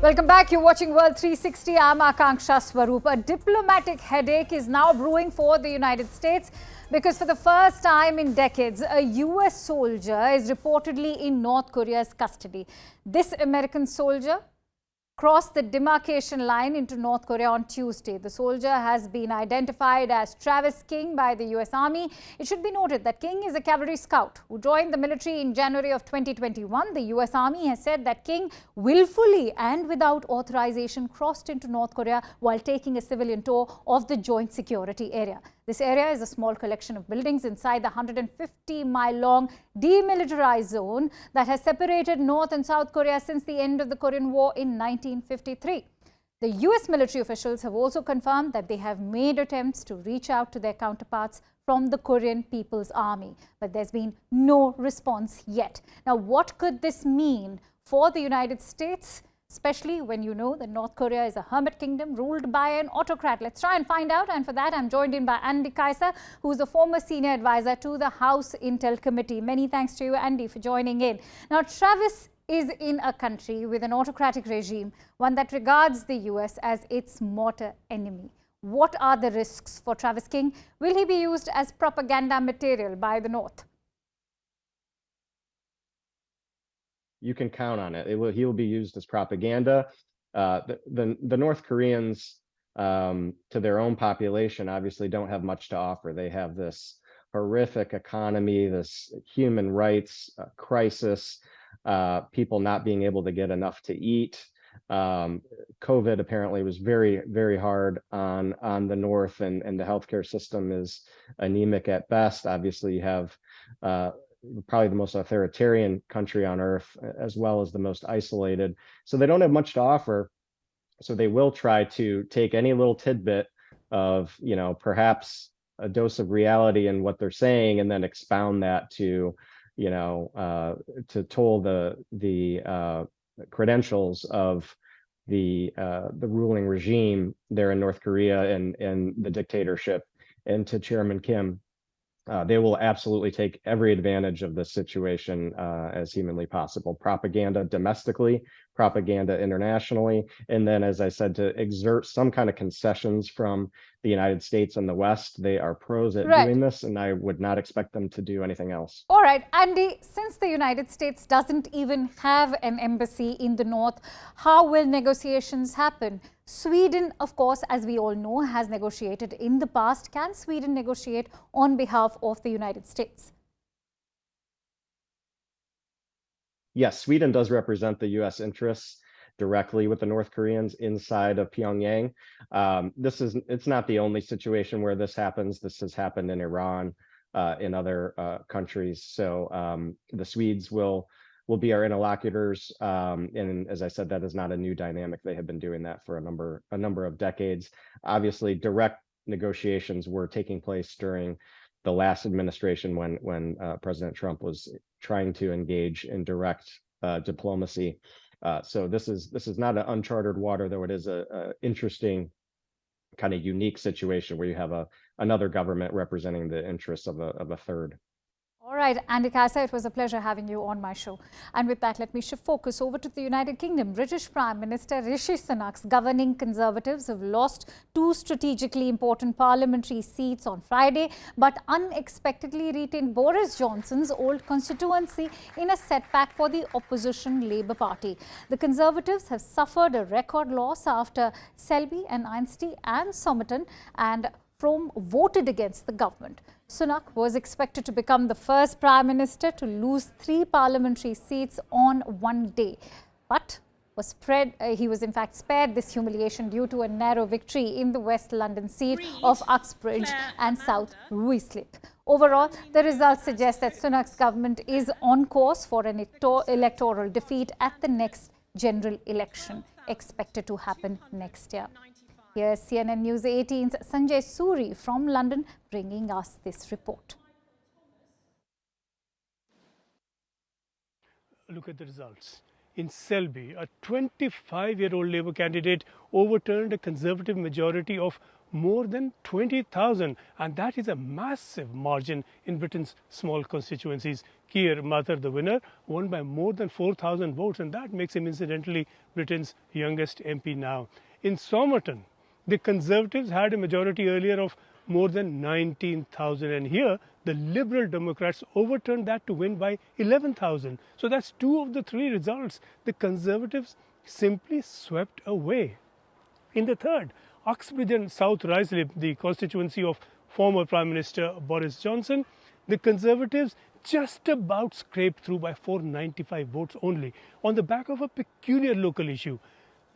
Welcome back. You're watching World 360. I'm Akanksha Swaroop. A diplomatic headache is now brewing for the United States because for the first time in decades, a US soldier is reportedly in North Korea's custody. This American soldier crossed the demarcation line into North Korea on Tuesday. The soldier has been identified as Travis King by the US Army. It should be noted that King is a cavalry scout who joined the military in January of 2021. The US Army has said that King willfully and without authorization crossed into North Korea while taking a civilian tour of the joint security area. This area is a small collection of buildings inside the 150-mile-long demilitarized zone that has separated North and South Korea since the end of the Korean War in 1953. The US military officials have also confirmed that they have made attempts to reach out to their counterparts from the Korean People's Army, but there's been no response yet. Now, what could this mean for the United States? Especially when you know that North Korea is a hermit kingdom ruled by an autocrat. Let's try and find out. And for that, I'm joined in by Andy Kaisa, who's a former senior advisor to the House Intel Committee. Many thanks to you, Andy, for joining in. Now, Travis is in a country with an autocratic regime, one that regards the US as its mortal enemy. What are the risks for Travis King? Will he be used as propaganda material by the North? You can count on it. He will be used as propaganda. The North Koreans, to their own population, obviously don't have much to offer. They have this horrific economy, this human rights crisis, people not being able to get enough to eat. COVID apparently was very, very hard on the North, and the healthcare system is anemic at best. Obviously, you have probably the most authoritarian country on earth, as well as the most isolated. So they don't have much to offer. So they will try to take any little tidbit of, perhaps a dose of reality in what they're saying, and then expound that to, to toll the credentials of the ruling regime there in North Korea and the dictatorship, and to Chairman Kim. They will absolutely take every advantage of this situation as humanly possible. Propaganda domestically, propaganda internationally, and then, as I said, to exert some kind of concessions from the United States and the West. They are pros at doing this, and I would not expect them to do anything else. All right, Andy, since the United States doesn't even have an embassy in the North, how will negotiations happen? Sweden, of course, as we all know, has negotiated in the past. Can Sweden negotiate on behalf of the United States? Yes, Sweden does represent the U.S. interests directly with the North Koreans inside of Pyongyang. It's not the only situation where this happens. This has happened in Iran, in other countries. So the Swedes will be our interlocutors, and as I said, that is not a new dynamic. They have been doing that for a number of decades. Obviously, direct negotiations were taking place during the last administration when President Trump was trying to engage in direct diplomacy. So this is not an uncharted water, though it is a interesting kind of unique situation where you have another government representing the interests of a third. All right, Andy Kaisa, it was a pleasure having you on my show. And with that, let me shift focus over to the United Kingdom. British Prime Minister Rishi Sunak's governing Conservatives have lost two strategically important parliamentary seats on Friday, but unexpectedly retained Boris Johnson's old constituency in a setback for the opposition Labour Party. The Conservatives have suffered a record loss after Selby and Ainsley and Somerton and Frome voted against the government. Sunak was expected to become the first Prime Minister to lose 3 parliamentary seats on one day, but he was in fact spared this humiliation due to a narrow victory in the West London seat of Uxbridge and South Ruislip. Overall, the results suggest that Sunak's government is on course for an electoral defeat at the next general election, expected to happen next year. Here's CNN News 18's Sanjay Suri from London bringing us this report. Look at the results. In Selby, a 25-year-old Labour candidate overturned a Conservative majority of more than 20,000, and that is a massive margin in Britain's small constituencies. Keir Starmer, the winner, won by more than 4,000 votes, and that makes him incidentally Britain's youngest MP now. In Somerton, the Conservatives had a majority earlier of more than 19,000, and here the Liberal Democrats overturned that to win by 11,000. So that's two of the three results the Conservatives simply swept away. In the third, Uxbridge and South Ruislip, the constituency of former Prime Minister Boris Johnson, the Conservatives just about scraped through by 495 votes only on the back of a peculiar local issue.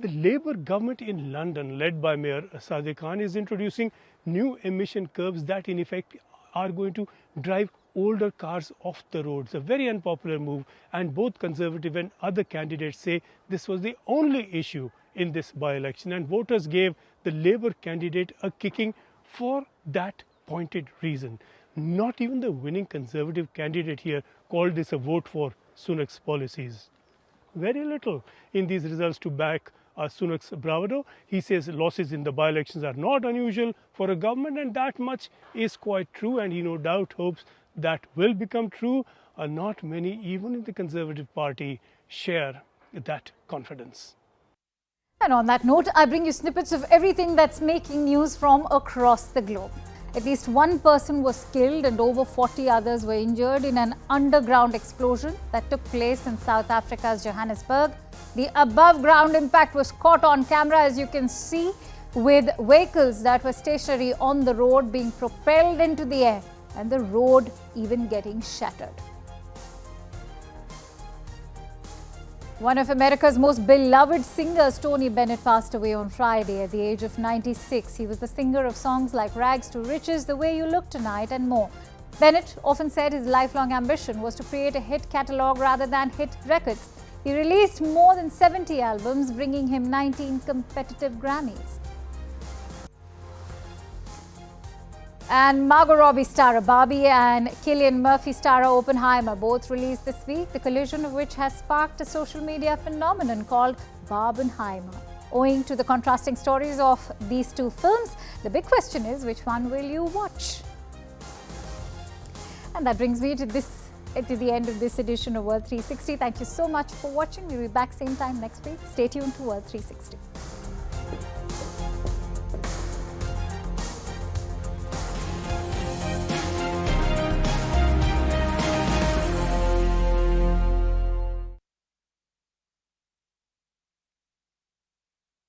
The Labour government in London, led by Mayor Sadiq Khan, is introducing new emission curbs that in effect are going to drive older cars off the roads. A very unpopular move, and both Conservative and other candidates say this was the only issue in this by-election, and voters gave the Labour candidate a kicking for that pointed reason. Not even the winning Conservative candidate here called this a vote for Sunak's policies. Very little in these results to back Sunak's bravado. He says losses in the by-elections are not unusual for a government, and that much is quite true, and he no doubt hopes that will become true. Not many, even in the Conservative Party, share that confidence. And on that note, I bring you snippets of everything that's making news from across the globe. At least one person was killed and over 40 others were injured in an underground explosion that took place in South Africa's Johannesburg. The above-ground impact was caught on camera, as you can see, with vehicles that were stationary on the road being propelled into the air and the road even getting shattered. One of America's most beloved singers, Tony Bennett, passed away on Friday at the age of 96. He was the singer of songs like Rags to Riches, The Way You Look Tonight, and more. Bennett often said his lifelong ambition was to create a hit catalogue rather than hit records. He released more than 70 albums, bringing him 19 competitive Grammys. And Margot Robbie star Barbie and Cillian Murphy star Oppenheimer both released this week, the collision of which has sparked a social media phenomenon called Barbenheimer. Owing to the contrasting stories of these two films, the big question is, which one will you watch? And that brings me to the end of this edition of World 360. Thank you so much for watching. We'll be back same time next week. Stay tuned to World 360.